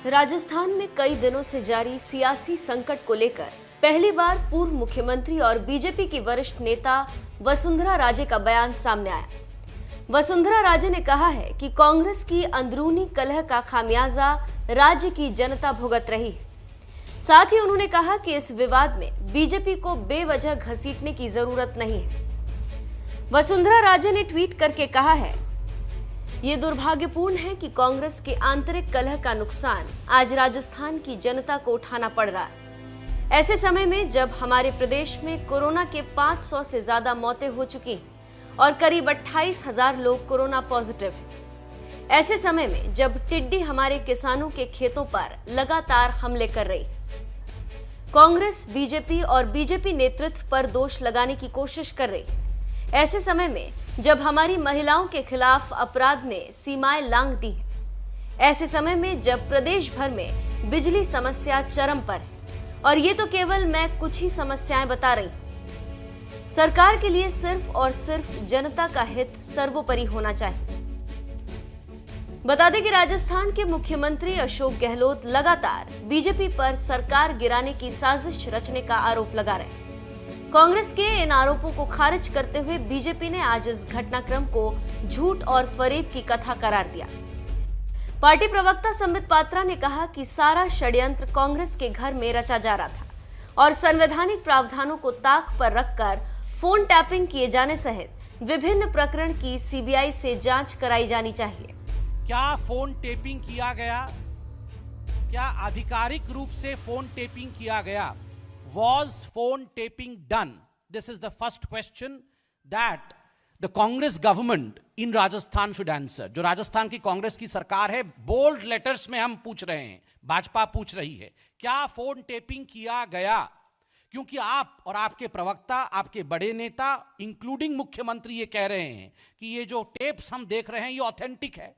राजस्थान में कई दिनों से जारी सियासी संकट को लेकर पहली बार पूर्व मुख्यमंत्री और बीजेपी की वरिष्ठ नेता वसुंधरा राजे का बयान सामने आया। वसुंधरा राजे ने कहा है कि कांग्रेस की अंदरूनी कलह का खामियाजा राज्य की जनता भुगत रही है। साथ ही उन्होंने कहा कि इस विवाद में बीजेपी को बेवजह घसीटने की जरूरत नहीं है। वसुंधरा राजे ने ट्वीट करके कहा है, ये दुर्भाग्यपूर्ण है कि कांग्रेस के आंतरिक कलह का नुकसान आज राजस्थान की जनता को उठाना पड़ रहा है। ऐसे समय में जब हमारे प्रदेश में कोरोना के 500 से ज्यादा मौतें हो चुकी हैं और करीब 28,000 लोग कोरोना पॉजिटिव हैं। ऐसे समय में जब टिड्डी हमारे किसानों के खेतों पर लगातार हमले कर रही है। कांग्रेस बीजेपी और बीजेपी नेतृत्व पर दोष लगाने की कोशिश कर रही है। ऐसे समय में जब हमारी महिलाओं के खिलाफ अपराध ने सीमाएं लांघ दी हैं। ऐसे समय में जब प्रदेश भर में बिजली समस्या चरम पर है और ये तो केवल मैं कुछ ही समस्याएं बता रही हूं। सरकार के लिए सिर्फ और सिर्फ जनता का हित सर्वोपरि होना चाहिए। बता दें कि राजस्थान के मुख्यमंत्री अशोक गहलोत लगातार बीजेपी पर सरकार गिराने की साजिश रचने का आरोप लगा रहे हैं। कांग्रेस के इन आरोपों को खारिज करते हुए बीजेपी ने आज इस घटनाक्रम को झूठ और फरेब की कथा करार दिया। पार्टी प्रवक्ता संबित पात्रा ने कहा कि सारा षड्यंत्र कांग्रेस के घर में रचा जा रहा था और संवैधानिक प्रावधानों को ताक पर रखकर फोन टैपिंग किए जाने सहित विभिन्न प्रकरण की सीबीआई से जांच कराई जानी चाहिए। क्या फोन टेपिंग किया गया? क्या आधिकारिक रूप से फोन टेपिंग किया गया? Was phone taping done? This is the first question that the Congress government in Rajasthan should answer. जो राजस्थान की कांग्रेस की सरकार है, बोल्ड लेटर्स में हम पूछ रहे हैं, भाजपा पूछ रही है, क्या फोन टेपिंग किया गया? क्योंकि आप और आपके प्रवक्ता, आपके बड़े नेता इंक्लूडिंग मुख्यमंत्री ये कह रहे हैं कि ये जो टेप्स हम देख रहे हैं ये ऑथेंटिक है,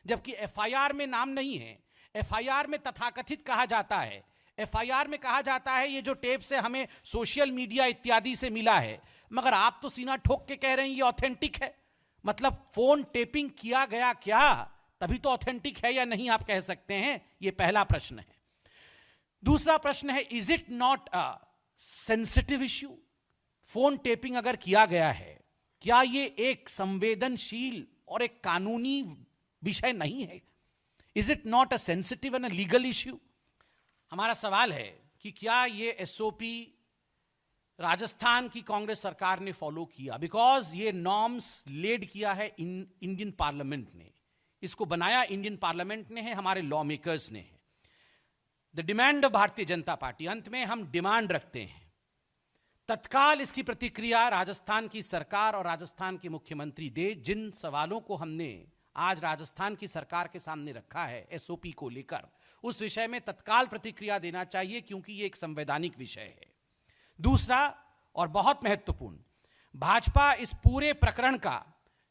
जबकि एफआईआर में नाम नहीं है। एफआईआर में तथाकथित कहा जाता है, एफआईआर में कहा जाता है ये जो टेप से हमें सोशल मीडिया इत्यादि से मिला है, मगर आप तो सीना ठोक के कह रहे हैं ये ऑथेंटिक है। मतलब फोन टेपिंग किया गया क्या? तभी तो ऑथेंटिक है या नहीं आप कह सकते हैं। ये पहला प्रश्न है। दूसरा प्रश्न है, is it not a sensitive issue? Phone tapping अगर किया गया है, क्या ये एक संवेदनशील और एक कानूनी विषय नहीं है? Is it not a sensitive and a legal issue? हमारा सवाल है कि क्या ये एसओपी राजस्थान की कांग्रेस सरकार ने फॉलो किया? बिकॉज ये नॉर्म्स लेड किया है इंडियन पार्लियामेंट ने, इसको बनाया इंडियन पार्लियामेंट ने है, हमारे लॉ मेकर्स ने है। The demand of Bharatiya Janata party, अंत में हम डिमांड रखते हैं तत्काल इसकी प्रतिक्रिया राजस्थान की सरकार और राजस्थान के मुख्यमंत्री दे। जिन सवालों को हमने आज राजस्थान की सरकार के सामने रखा है एसओपी को लेकर, उस विषय में तत्काल प्रतिक्रिया देना चाहिए, क्योंकि ये एक संवैधानिक विषय है। दूसरा और बहुत महत्वपूर्ण, भाजपा इस पूरे प्रकरण का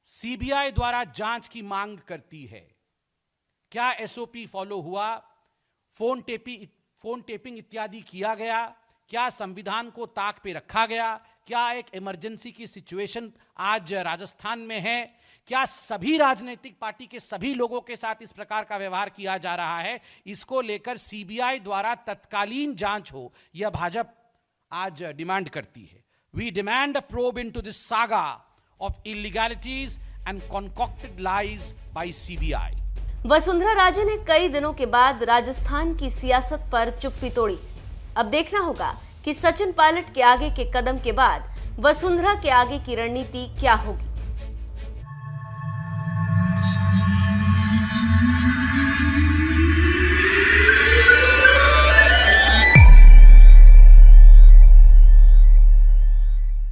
सीबीआई द्वारा जांच की मांग करती है। क्या एसओपी फॉलो हुआ? फोन टेपिंग इत्यादि किया गया? क्या संविधान को ताक पे रखा गया? क्या एक इमरजेंसी की सिचुएशन आज राजस्थान में है? क्या सभी राजनीतिक पार्टी के सभी लोगों के साथ इस प्रकार का व्यवहार किया जा रहा है? इसको लेकर सीबीआई द्वारा तत्कालीन जांच हो, यह भाजपा आज डिमांड करती है। We demand a probe into this saga of illegalities and concocted lies by CBI. Vasundhara Raje ने कई दिनों के बाद राजस्थान की सियासत पर चुप्पी तोड़ी। अब देखना होगा कि सचिन पायलट के आगे के कदम के बाद वसुंधरा के आगे की रणनीति क्या होगी।